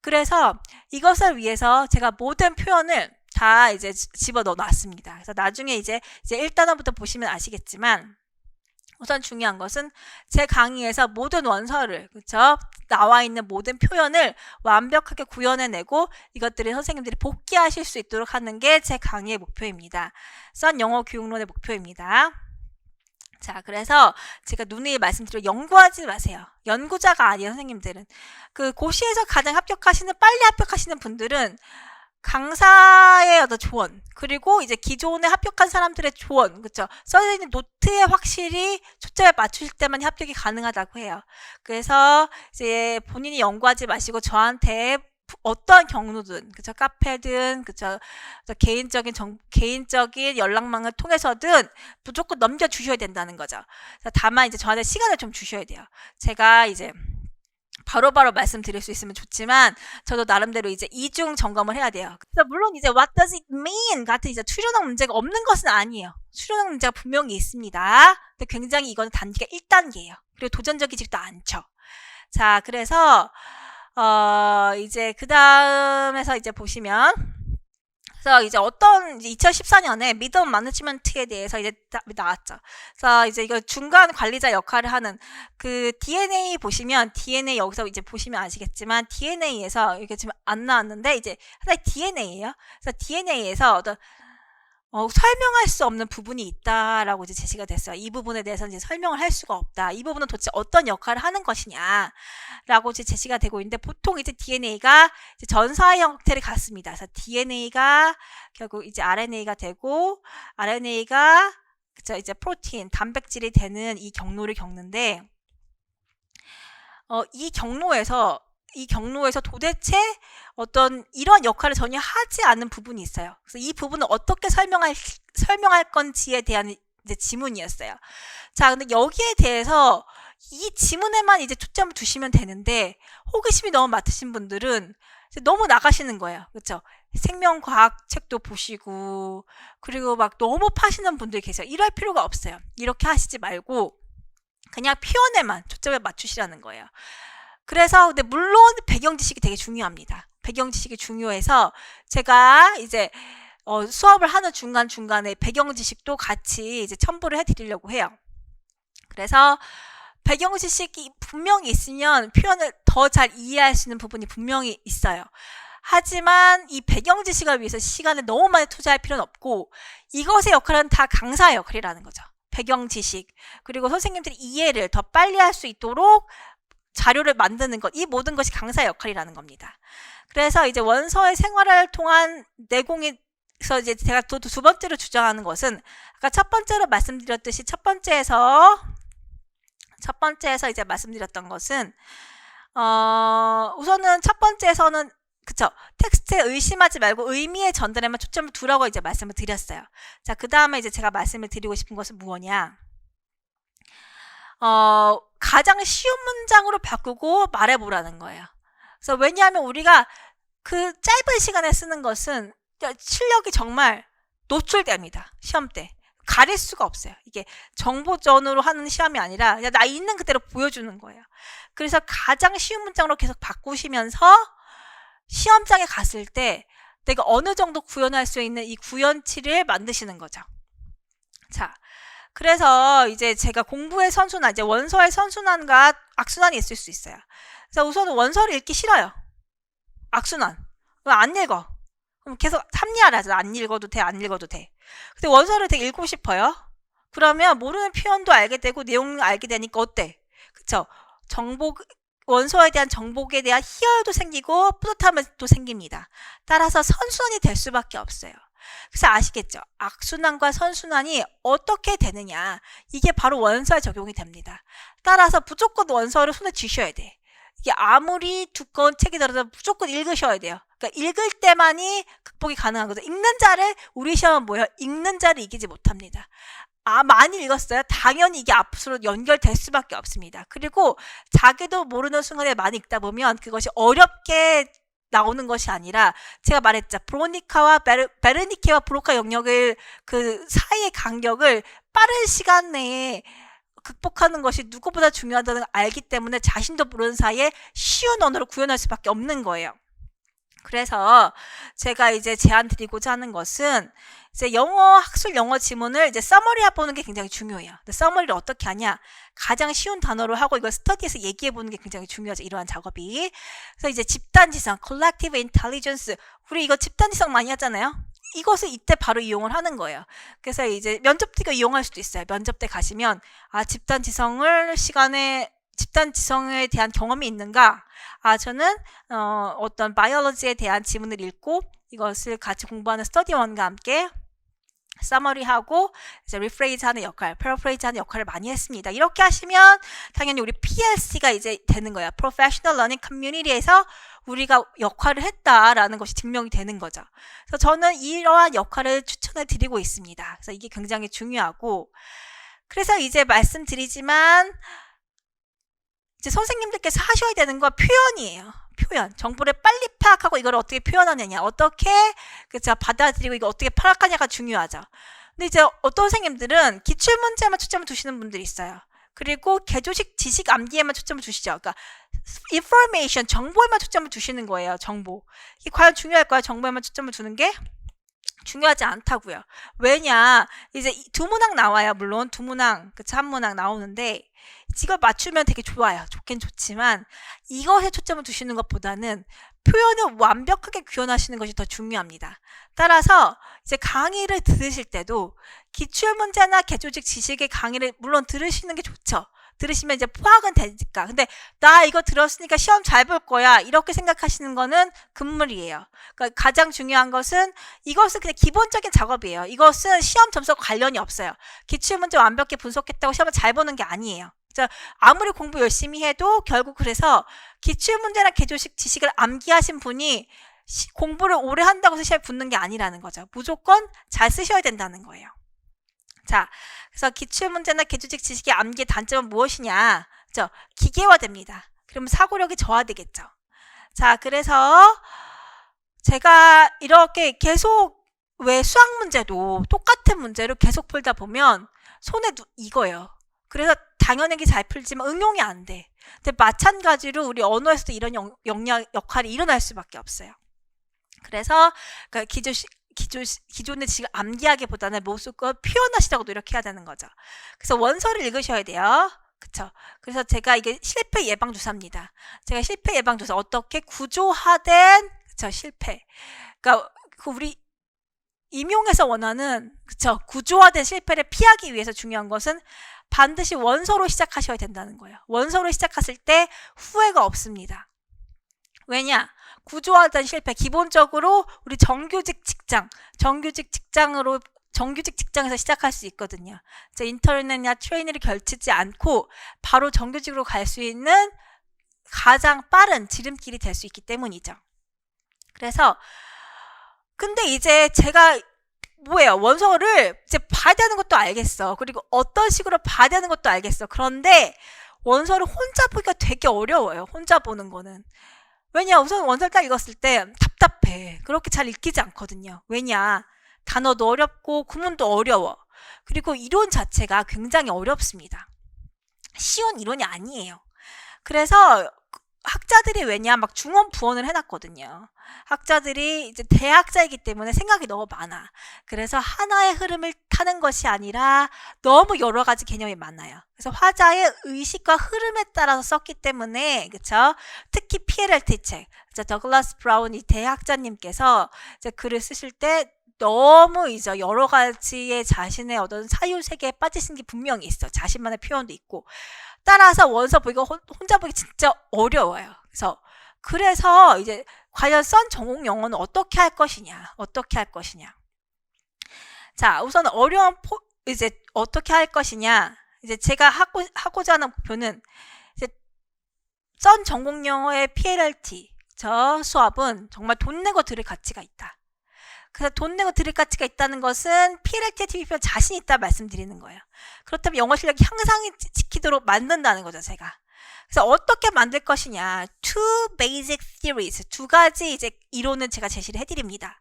그래서 이것을 위해서 제가 모든 표현을 다 이제 집어넣어 놨습니다. 그래서 나중에 이제 1단원부터 보시면 아시겠지만 우선 중요한 것은 제 강의에서 모든 원서를, 그렇죠? 나와 있는 모든 표현을 완벽하게 구현해내고 이것들을 선생님들이 복귀하실 수 있도록 하는 게 제 강의의 목표입니다. 썬 영어 교육론의 목표입니다. 자, 그래서 제가 누누이 말씀드리고 연구하지 마세요. 연구자가 아니에요, 선생님들은. 그 고시에서 가장 빨리 합격하시는 분들은 강사의 어떤 조언, 그리고 이제 기존에 합격한 사람들의 조언, 그렇죠? 써있는 노트에 확실히 초점을 맞추실 때만 합격이 가능하다고 해요. 그래서 이제 본인이 연구하지 마시고 저한테 어떠한 경로든, 그쵸, 카페든, 그쵸, 개인적인 연락망을 통해서든 무조건 넘겨주셔야 된다는 거죠. 다만 이제 저한테 시간을 좀 주셔야 돼요. 제가 이제 바로바로 말씀드릴 수 있으면 좋지만 저도 나름대로 이제 이중 점검을 해야 돼요. 그래서 물론 이제 what does it mean 같은 이제 추론학 문제가 없는 것은 아니에요. 추론학 문제가 분명히 있습니다. 근데 굉장히 이거는 단계가 1단계예요. 그리고 도전적이지도 않죠. 자, 그래서 이제 그 다음에서 이제 보시면, 그래서 이제 어떤 2014년에 미드 마네지먼트에 대해서 이제 나왔죠. 그래서 이제 이거 중간 관리자 역할을 하는 그 DNA 보시면, DNA 여기서 이제 보시면 아시겠지만 DNA에서 이게 지금 안 나왔는데 이제 하나의 DNA예요. 그래서 DNA에서 어떤 설명할 수 없는 부분이 있다라고 이제 제시가 됐어요. 이 부분에 대해서는 이제 설명을 할 수가 없다. 이 부분은 도대체 어떤 역할을 하는 것이냐라고 이제 제시가 되고 있는데 보통 이제 DNA가 이제 전사의 형태를 갖습니다. 그래서 DNA가 결국 이제 RNA가 되고 RNA가 그쵸? 이제 프로틴, 단백질이 되는 이 경로를 겪는데, 이 경로에서 도대체 어떤 이런 역할을 전혀 하지 않은 부분이 있어요. 그래서 이 부분을 어떻게 설명할 건지에 대한 이제 지문이었어요. 자, 근데 여기에 대해서 이 지문에만 이제 초점을 두시면 되는데, 호기심이 너무 많으신 분들은 이제 너무 나가시는 거예요. 그렇죠? 생명과학 책도 보시고, 그리고 막 너무 파시는 분들 계세요. 이럴 필요가 없어요. 이렇게 하시지 말고 그냥 표현에만 초점을 맞추시라는 거예요. 그래서 근데 물론 배경 지식이 되게 중요합니다. 배경 지식이 중요해서 제가 이제 수업을 하는 중간중간에 배경 지식도 같이 이제 첨부를 해드리려고 해요. 그래서 배경 지식이 분명히 있으면 표현을 더 잘 이해할 수 있는 부분이 분명히 있어요. 하지만 이 배경 지식을 위해서 시간을 너무 많이 투자할 필요는 없고, 이것의 역할은 다 강사의 역할이라는 거죠. 배경 지식, 그리고 선생님들이 이해를 더 빨리 할 수 있도록 자료를 만드는 것, 이 모든 것이 강사의 역할이라는 겁니다. 그래서 이제 원서의 생활을 통한 내공에서 이제 제가 두 번째로 주장하는 것은, 아까 첫 번째로 말씀드렸듯이 첫 번째에서 이제 말씀드렸던 것은, 우선은 첫 번째에서는 그쵸, 텍스트에 의심하지 말고 의미의 전달에만 초점을 두라고 이제 말씀을 드렸어요. 자, 그 다음에 이제 제가 말씀을 드리고 싶은 것은 무엇이냐, 가장 쉬운 문장으로 바꾸고 말해보라는 거예요. 그래서 왜냐하면 우리가 그 짧은 시간에 쓰는 것은 실력이 정말 노출됩니다. 시험 때. 가릴 수가 없어요. 이게 정보전으로 하는 시험이 아니라 그냥 나 있는 그대로 보여주는 거예요. 그래서 가장 쉬운 문장으로 계속 바꾸시면서 시험장에 갔을 때 내가 어느 정도 구현할 수 있는 이 구현치를 만드시는 거죠. 자, 그래서 이제 제가 공부의 선순환, 이제 원서의 선순환과 악순환이 있을 수 있어요. 그래서 우선은 원서를 읽기 싫어요. 악순환. 그럼 안 읽어. 그럼 계속 합리화하죠. 안 읽어도 돼, 안 읽어도 돼. 근데 원서를 되게 읽고 싶어요. 그러면 모르는 표현도 알게 되고 내용을 알게 되니까 어때? 그쵸? 원서에 대한 정복에 대한 희열도 생기고 뿌듯함도 생깁니다. 따라서 선순환이 될 수밖에 없어요. 그래서 아시겠죠? 악순환과 선순환이 어떻게 되느냐, 이게 바로 원서에 적용이 됩니다. 따라서 무조건 원서를 손에 쥐셔야 돼. 이게 아무리 두꺼운 책이더라도 무조건 읽으셔야 돼요. 그러니까 읽을 때만이 극복이 가능한 거죠. 읽는 자를, 우리 시험은 뭐예요? 읽는 자를 이기지 못합니다. 많이 읽었어요? 당연히 이게 앞으로 연결될 수밖에 없습니다. 그리고 자기도 모르는 순간에 많이 읽다 보면 그것이 어렵게 나오는 것이 아니라, 제가 말했죠. 베르니케와 브로카 영역을, 그 사이의 간격을 빠른 시간 내에 극복하는 것이 누구보다 중요하다는 걸 알기 때문에 자신도 모르는 사이에 쉬운 언어로 구현할 수밖에 없는 거예요. 그래서 제가 이제 제안 드리고자 하는 것은, 이제 학술 영어 지문을 이제 서머리 해보는 게 굉장히 중요해요. 근데 서머리를 어떻게 하냐? 가장 쉬운 단어로 하고 이걸 스터디에서 얘기해보는 게 굉장히 중요하죠. 이러한 작업이. 그래서 이제 집단지성, collective intelligence. 우리 이거 집단지성 많이 하잖아요. 이것을 이때 바로 이용을 하는 거예요. 그래서 이제 면접 때가 이용할 수도 있어요. 면접 때 가시면, 집단지성에 대한 경험이 있는가? 저는 어떤 바이올로지에 대한 지문을 읽고 이것을 같이 공부하는 스터디원과 함께 서머리하고 이제 리프레이즈 하는 역할, 패러프레이즈 하는 역할을 많이 했습니다. 이렇게 하시면 당연히 우리 PLC가 이제 되는 거예요. Professional Learning Community에서 우리가 역할을 했다라는 것이 증명이 되는 거죠. 그래서 저는 이러한 역할을 추천해 드리고 있습니다. 그래서 이게 굉장히 중요하고, 그래서 이제 말씀드리지만 이제 선생님들께서 하셔야 되는 건 표현이에요. 표현. 정보를 빨리 파악하고 이걸 어떻게 표현하느냐, 어떻게 그쵸 받아들이고 이거 어떻게 파악하냐가 중요하죠. 근데 이제 어떤 선생님들은 기출문제만 초점을 두시는 분들이 있어요. 그리고 개조식 지식 암기에만 초점을 두시죠. 그러니까 information, 정보에만 초점을 두시는 거예요. 정보. 이게 과연 중요할까요? 정보에만 초점을 두는 게 중요하지 않다고요. 왜냐, 이제 두 문항 나와요. 물론 두 문항, 그쵸, 한 문항 나오는데 이걸 맞추면 되게 좋아요. 좋긴 좋지만 이것에 초점을 두시는 것보다는 표현을 완벽하게 구현하시는 것이 더 중요합니다. 따라서 이제 강의를 들으실 때도 기출문제나 개조직 지식의 강의를 물론 들으시는 게 좋죠. 들으시면 이제 포악은 되니까. 근데 나 이거 들었으니까 시험 잘 볼 거야. 이렇게 생각하시는 거는 금물이에요. 그러니까 가장 중요한 것은 이것은 그냥 기본적인 작업이에요. 이것은 시험 점수와 관련이 없어요. 기출문제 완벽히 분석했다고 시험을 잘 보는 게 아니에요. 아무리 공부 열심히 해도 결국 그래서 기출문제나 개조식 지식을 암기하신 분이 공부를 오래 한다고 해서 시험에 붙는 게 아니라는 거죠. 무조건 잘 쓰셔야 된다는 거예요. 자, 그래서 기출문제나 개조식 지식의 암기의 단점은 무엇이냐? 기계화됩니다. 그러면 사고력이 저하되겠죠. 자, 그래서 제가 이렇게 계속 왜 수학 문제도 똑같은 문제를 계속 풀다 보면 손에 익어요. 그래서 당연하게 잘 풀지만 응용이 안 돼. 근데 마찬가지로 우리 언어에서도 이런 역할이 일어날 수밖에 없어요. 그래서 기존의 지식을 암기하기보다는 모습과 표현하시라고 노력해야 되는 거죠. 그래서 원서를 읽으셔야 돼요. 그쵸? 그래서 제가 이게 실패 예방 주사입니다. 제가 실패 예방 주사 어떻게 구조화된 실패. 그러니까 우리 임용에서 원하는 구조화된 실패를 피하기 위해서 중요한 것은 반드시 원서로 시작하셔야 된다는 거예요. 원서로 시작하실 때 후회가 없습니다. 왜냐? 구조화된 실패, 기본적으로 우리 정규직 직장에서 시작할 수 있거든요. 인터넷이나 트레이닝을 걸치지 않고 바로 정규직으로 갈 수 있는 가장 빠른 지름길이 될 수 있기 때문이죠. 그래서 근데 이제 제가 원서를 이제 봐야 되는 것도 알겠어. 그리고 어떤 식으로 봐야 되는 것도 알겠어. 그런데 원서를 혼자 보기가 되게 어려워요. 혼자 보는 거는. 왜냐? 우선 원서를 딱 읽었을 때 답답해. 그렇게 잘 읽히지 않거든요. 왜냐? 단어도 어렵고 구문도 어려워. 그리고 이론 자체가 굉장히 어렵습니다. 쉬운 이론이 아니에요. 그래서 학자들이 왜냐? 막 중원 부원을 해놨거든요. 학자들이 이제 대학자이기 때문에 생각이 너무 많아. 그래서 하나의 흐름을 타는 것이 아니라 너무 여러 가지 개념이 많아요. 그래서 화자의 의식과 흐름에 따라서 썼기 때문에, 그쵸? 특히 PLLT 책, 더글라스 브라운 이 대학자님께서 이제 글을 쓰실 때 너무 이제 여러 가지의 자신의 어떤 사유세계에 빠지신 게 분명히 있어. 자신만의 표현도 있고. 따라서 원서 보기가 혼자 보기 진짜 어려워요. 그래서 이제 과연 썬 전공 영어는 어떻게 할 것이냐? 자, 우선 어려운 이제 어떻게 할 것이냐? 이제 제가 하고자 하는 목표는 이제 썬 전공 영어의 PLLT 수업은 정말 돈 내고 들을 가치가 있다. 그래서 돈 내고 들을 가치가 있다는 것은 PLLT에 TV표 자신 있다 말씀드리는 거예요. 그렇다면 영어 실력이 향상시키도록 만든다는 거죠, 제가. 그래서 어떻게 만들 것이냐. Two basic theories. 두 가지 이제 이론은 제가 제시를 해드립니다.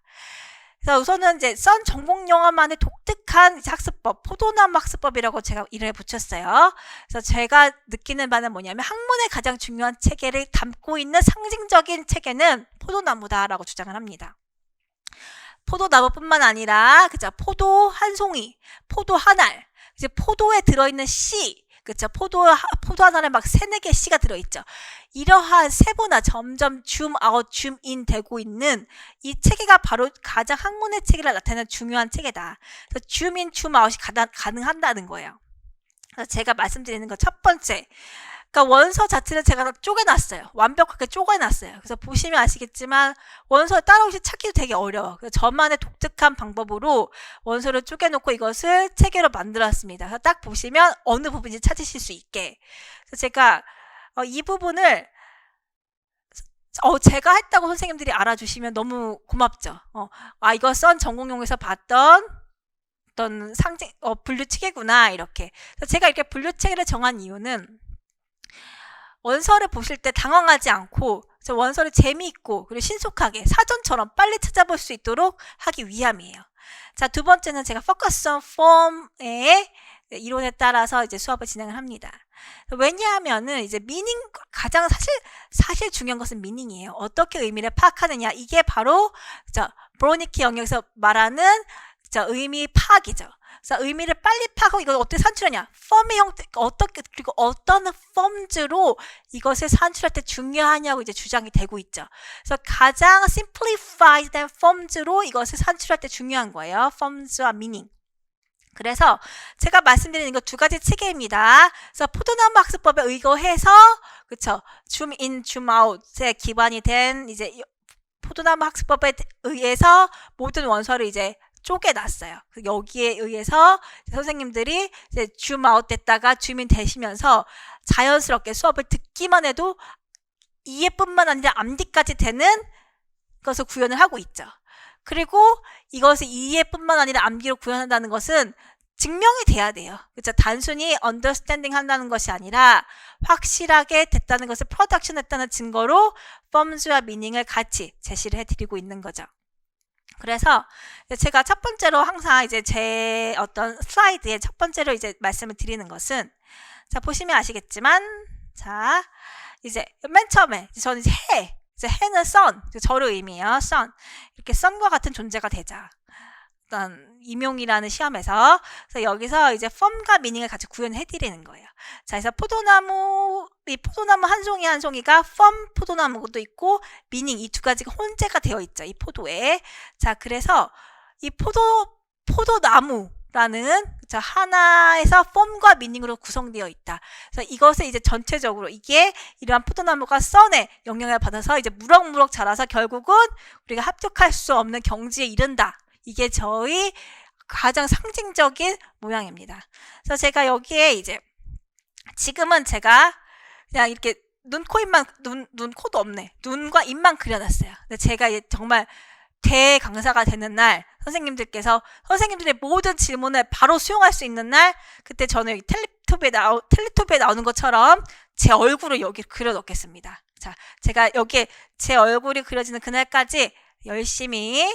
그래서 우선은 이제 썬 전공 영어만의 독특한 학습법, 포도나무 학습법이라고 제가 이름을 붙였어요. 그래서 제가 느끼는 바는 뭐냐면 학문의 가장 중요한 체계를 담고 있는 상징적인 체계는 포도나무다라고 주장을 합니다. 포도나무뿐만 아니라 포도 한 송이, 포도 한 알, 이제 포도에 들어있는 씨, 포도 한 알에 막 3-4개 씨가 들어있죠. 이러한 세분화 점점 줌아웃, 줌인 되고 있는 이 체계가 바로 가장 학문의 체계를 나타내는 중요한 체계다. 그래서 줌인, 줌아웃이 가능한다는 거예요. 그래서 제가 말씀드리는 건 첫 번째. 그러니까 원서 자체를 제가 쪼개놨어요. 완벽하게 쪼개놨어요. 그래서 보시면 아시겠지만 원서 따라오시 찾기도 되게 어려워. 그래서 저만의 독특한 방법으로 원서를 쪼개놓고 이것을 체계로 만들었습니다. 그래서 딱 보시면 어느 부분인지 찾으실 수 있게. 그래서 제가 이 부분을 제가 했다고 선생님들이 알아주시면 너무 고맙죠. 이거 썬 전공용에서 봤던 어떤 상징 분류 체계구나 이렇게. 그래서 제가 이렇게 분류 체계를 정한 이유는 원서를 보실 때 당황하지 않고 원서를 재미있고 그리고 신속하게 사전처럼 빨리 찾아볼 수 있도록 하기 위함이에요. 자, 두 번째는 제가 Focus on Form의 이론에 따라서 이제 수업을 진행을 합니다. 왜냐하면은 이제 미닝 가장 사실 중요한 것은 미닝이에요. 어떻게 의미를 파악하느냐. 이게 바로 브로니키 영역에서 말하는 의미 파악이죠. 그래서 의미를 빨리 파악하고 이걸 어떻게 산출하냐. 펌의 형태, 그리고 어떤 펌즈로 이것을 산출할 때 중요하냐고 이제 주장이 되고 있죠. 그래서 가장 simplified 펌즈로 이것을 산출할 때 중요한 거예요. 펌즈와 미닝. 그래서 제가 말씀드리는 거 두 가지 체계입니다. 그래서 포도나무 학습법에 의거해서 그쵸 줌 인, 줌 아웃에 기반이 된 이제 포도나무 학습법에 의해서 모든 원서를 이제 쪼개놨어요. 여기에 의해서 선생님들이 이제 줌 아웃 됐다가 줌인 되시면서 자연스럽게 수업을 듣기만 해도 이해뿐만 아니라 암기까지 되는 것을 구현을 하고 있죠. 그리고 이것을 이해뿐만 아니라 암기로 구현한다는 것은 증명이 돼야 돼요. 그렇죠? 단순히 understanding 한다는 것이 아니라 확실하게 됐다는 것을 프로덕션 했다는 증거로 forms와 meaning을 같이 제시를 해드리고 있는 거죠. 그래서 제가 첫 번째로 항상 이제 제 어떤 슬라이드에 첫 번째로 이제 말씀을 드리는 것은 자 보시면 아시겠지만 자 이제 맨 처음에 저는 이제 해는 sun 저를 의미해요. sun 이렇게 sun과 같은 존재가 되자. 어떤 임용이라는 시험에서 그래서 여기서 이제 form과 meaning을 같이 구현해 드리는 거예요. 자, 그래서 포도나무 한 송이 한 송이가 form 포도나무도 있고 meaning 이 두 가지가 혼재가 되어 있죠. 이 포도에. 자, 그래서 이 포도나무라는 그쵸, 하나에서 form과 meaning으로 구성되어 있다. 그래서 이것을 이제 전체적으로 이게 이러한 포도나무가 sun의 영향을 받아서 이제 무럭무럭 자라서 결국은 우리가 합격할 수 없는 경지에 이른다. 이게 저희 가장 상징적인 모양입니다. 그래서 제가 여기에 이제 지금은 제가 그냥 이렇게 눈, 코, 입만 눈, 코도 없네. 눈과 입만 그려놨어요. 근데 제가 정말 대강사가 되는 날 선생님들의 모든 질문을 바로 수용할 수 있는 날 그때 저는 여기 텔레토비에 나오는 것처럼 제 얼굴을 여기 그려놓겠습니다. 자, 제가 여기에 제 얼굴이 그려지는 그날까지 열심히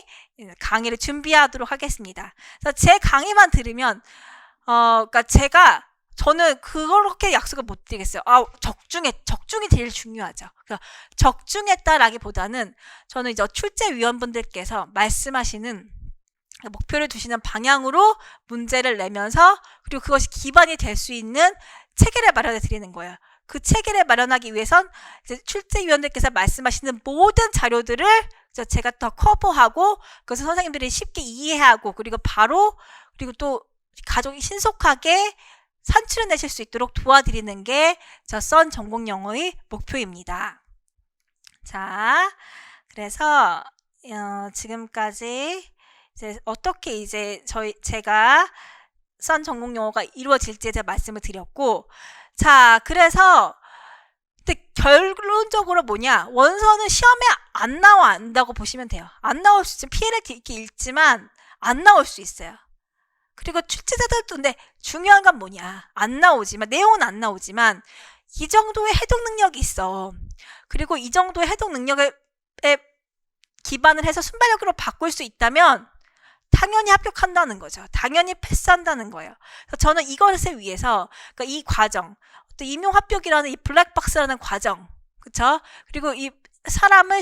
강의를 준비하도록 하겠습니다. 그래서 제 강의만 들으면 그러니까 저는 그렇게 약속을 못 드리겠어요. 적중이 제일 중요하죠. 그러니까 적중했다라기보다는 저는 이제 출제위원분들께서 말씀하시는 목표를 두시는 방향으로 문제를 내면서 그리고 그것이 기반이 될 수 있는 체계를 마련해 드리는 거예요. 그 체계를 마련하기 위해선 이제 출제위원들께서 말씀하시는 모든 자료들을 제가 더 커버하고 그것을 선생님들이 쉽게 이해하고 그리고 또 가족이 신속하게 산출해내실 수 있도록 도와드리는 게 저 썬 전공영어의 목표입니다. 자, 그래서 지금까지 이제 어떻게 이제 제가 썬 전공영어가 이루어질지에 대해 말씀을 드렸고, 자, 그래서 근데 결론적으로 뭐냐? 원서는 시험에 안 나온다고 보시면 돼요. 안 나올 수 있지만 PLL 이렇게 읽지만 안 나올 수 있어요. 그리고 출제자들도 근데 중요한 건 뭐냐? 안 나오지만 내용은 안 나오지만 이 정도의 해독 능력이 있어. 그리고 이 정도의 해독 능력에 기반을 해서 순발력으로 바꿀 수 있다면 당연히 합격한다는 거죠. 당연히 패스한다는 거예요. 그래서 저는 이것을 위해서 그러니까 이 과정, 또 임용 합격이라는 이 블랙박스라는 과정, 그렇죠? 그리고 이 사람을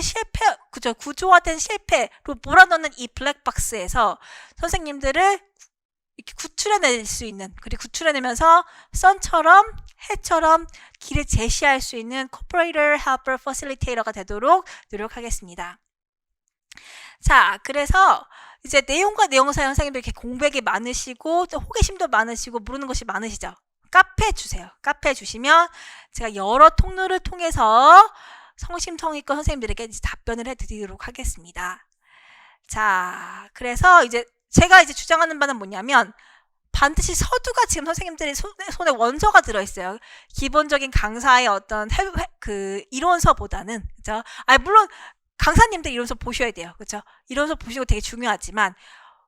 구조화된 실패로 몰아넣는 이 블랙박스에서 선생님들을 이렇게 구출해낼 수 있는, 그리고 구출해내면서 썬처럼 해처럼 길을 제시할 수 있는 Cooperator, Helper, Facilitator가 되도록 노력하겠습니다. 자, 그래서 이제 내용과 내용사 선생님들 이렇게 공백이 많으시고 또 호기심도 많으시고 모르는 것이 많으시죠. 카페 주세요. 카페 주시면 제가 여러 통로를 통해서 성심성의껏 선생님들에게 이제 답변을 해드리도록 하겠습니다. 자, 그래서 이제 제가 이제 주장하는 바는 뭐냐면 반드시 서두가 지금 선생님들이 손에 원서가 들어있어요. 기본적인 강사의 어떤 이론서보다는, 그죠? 물론 강사님들 이론서 보셔야 돼요. 그렇죠? 이론서 보시고 되게 중요하지만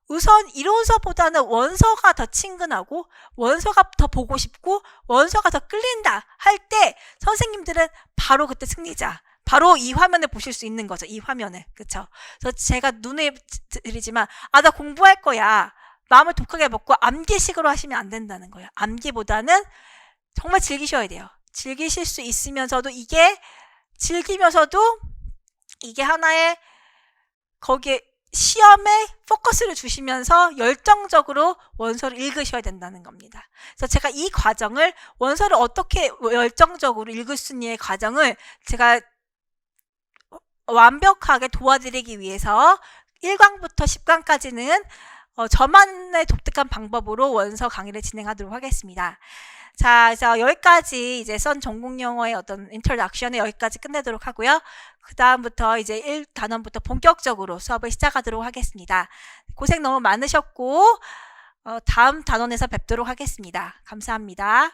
우선 이론서보다는 원서가 더 친근하고 원서가 더 보고 싶고 원서가 더 끌린다 할 때 선생님들은 바로 그때 승리자. 바로 이 화면을 보실 수 있는 거죠. 이 화면을. 그렇죠? 그래서 제가 눈에 드리지만 나 공부할 거야. 마음을 독하게 먹고 암기식으로 하시면 안 된다는 거예요. 암기보다는 정말 즐기셔야 돼요. 즐기실 수 있으면서도 즐기면서도 이게 하나의 거기에 시험에 포커스를 주시면서 열정적으로 원서를 읽으셔야 된다는 겁니다. 그래서 제가 이 과정을 원서를 어떻게 열정적으로 읽을 수 있는 과정을 제가 완벽하게 도와드리기 위해서 1강부터 10강까지는 저만의 독특한 방법으로 원서 강의를 진행하도록 하겠습니다. 자, 그래서 여기까지 이제 선 전공 용어의 어떤 인트로덕션을 여기까지 끝내도록 하고요. 그 다음부터 이제 1단원부터 본격적으로 수업을 시작하도록 하겠습니다. 고생 너무 많으셨고 다음 단원에서 뵙도록 하겠습니다. 감사합니다.